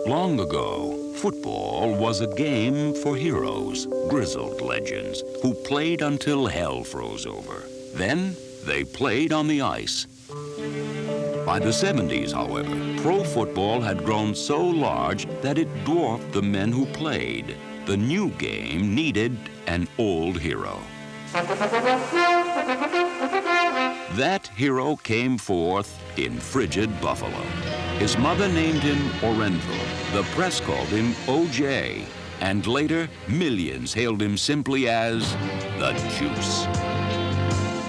Long ago, football was a game for heroes, grizzled legends, who played until hell froze over. Then they played on the ice. By the 70s, however, pro football had grown so large that it dwarfed the men who played. The new game needed an old hero. That hero came forth in frigid Buffalo. His mother named him Orenville. The press called him OJ. And later, millions hailed him simply as the Juice.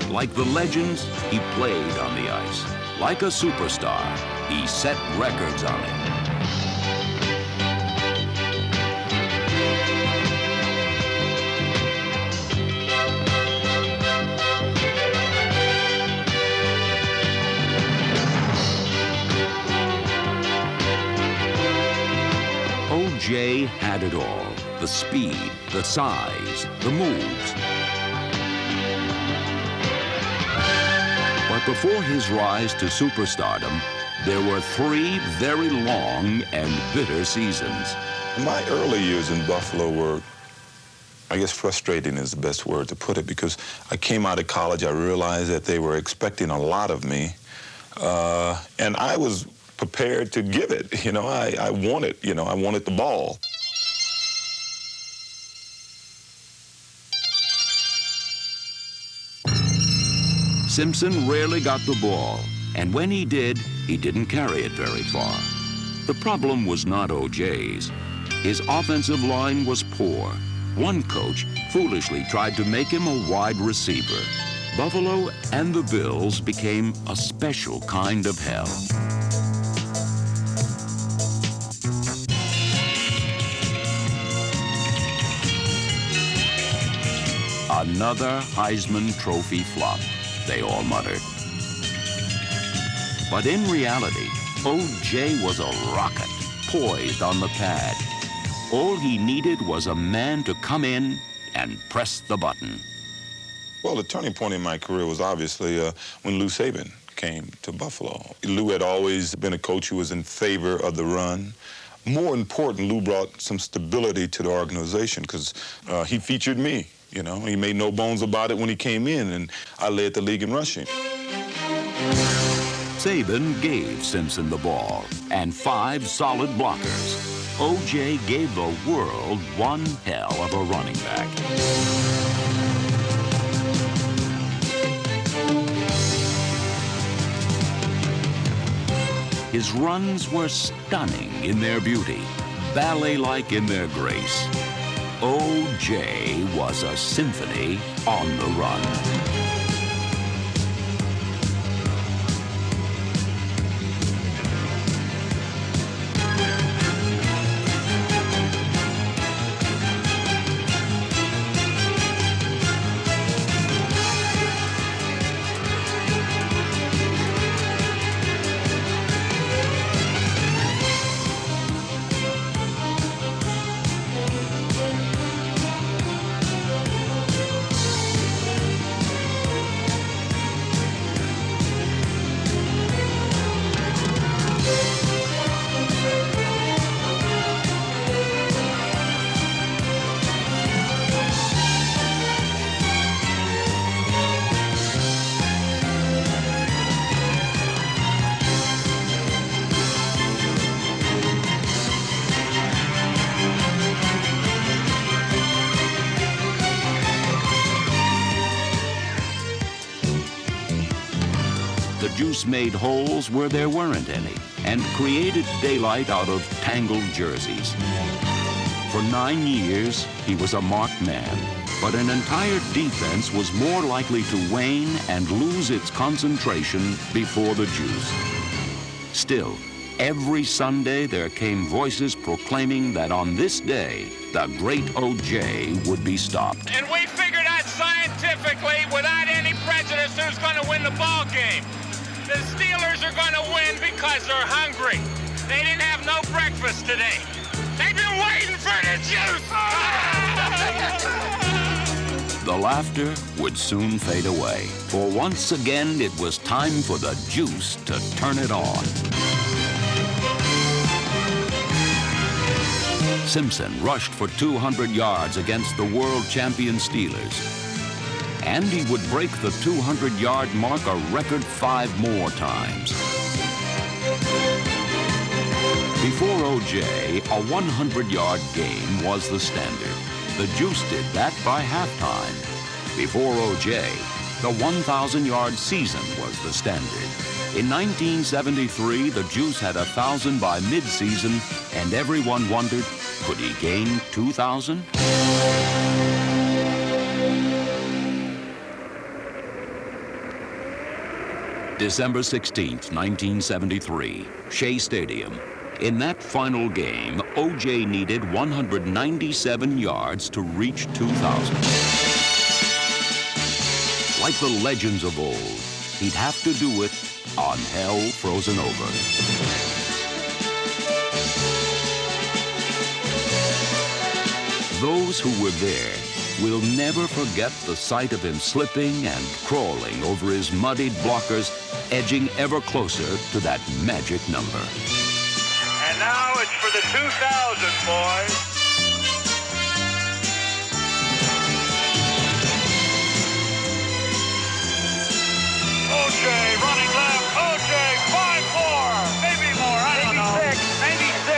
Like the legends, he played on the ice. Like a superstar, he set records on it. OJ had it all. The speed, the size, the moves. But before his rise to superstardom, there were 3 very long and bitter seasons. My early years in Buffalo were, I guess frustrating is the best word to put it, because I came out of college, I realized that they were expecting a lot of me, and I was prepared to give it. I wanted, I wanted the ball. Simpson rarely got the ball, and when he did, he didn't carry it very far. The problem was not OJ's. His offensive line was poor. One coach foolishly tried to make him a wide receiver. Buffalo and the Bills became a special kind of hell. Another Heisman Trophy flop, they all muttered. But in reality, OJ was a rocket, poised on the pad. All he needed was a man to come in and press the button. Well, the turning point in my career was obviously when Lou Saban came to Buffalo. Lou had always been a coach who was in favor of the run. More important, Lou brought some stability to the organization because he featured me. He made no bones about it when he came in, and I led the league in rushing. Saban gave Simpson the ball and 5 solid blockers. OJ gave the world one hell of a running back. His runs were stunning in their beauty, ballet-like in their grace. OJ was a symphony on the run. The Juice made holes where there weren't any and created daylight out of tangled jerseys. For 9 years, he was a marked man, but an entire defense was more likely to wane and lose its concentration before the Juice. Still, every Sunday there came voices proclaiming that on this day, the great OJ would be stopped. And we figured out scientifically, without any prejudice, who's going to win the ball game. The Steelers are going to win because they're hungry. They didn't have no breakfast today. They've been waiting for the Juice. The laughter would soon fade away, for once again it was time for the Juice to turn it on. Simpson rushed for 200 yards against the world champion Steelers. And he would break the 200-yard mark a record 5 more times. Before O.J., a 100-yard game was the standard. The Juice did that by halftime. Before O.J., the 1,000-yard season was the standard. In 1973, the Juice had 1,000 by mid-season, and everyone wondered, could he gain 2,000? December 16th, 1973, Shea Stadium. In that final game, O.J. needed 197 yards to reach 2,000. Like the legends of old, he'd have to do it on hell frozen over. Those who were there will never forget the sight of him slipping and crawling over his muddied blockers, edging ever closer to that magic number. And now it's for the 2,000, boys. O.J. running left. O.J. 5 more. Maybe more. I don't know. Maybe 6.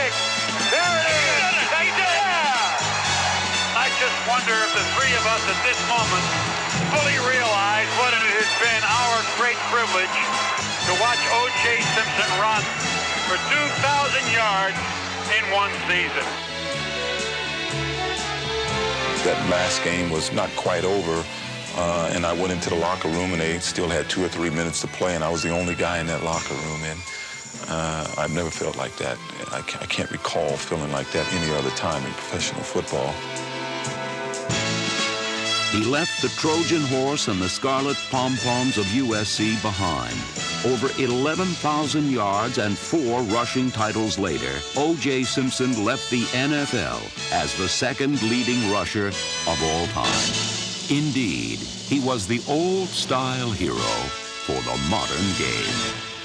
There it is. He did it. Yeah. I just wonder if the 3 of us at this moment fully realize what it has been our great privilege to watch O.J. Simpson run for 2,000 yards in one season. That last game was not quite over, and I went into the locker room, and they still had 2 or 3 minutes to play, and I was the only guy in that locker room, and I've never felt like that. I can't recall feeling like that any other time in professional football. He left the Trojan horse and the scarlet pom-poms of USC behind. Over 11,000 yards and 4 rushing titles later, O.J. Simpson left the NFL as the second leading rusher of all time. Indeed, he was the old-style hero for the modern game.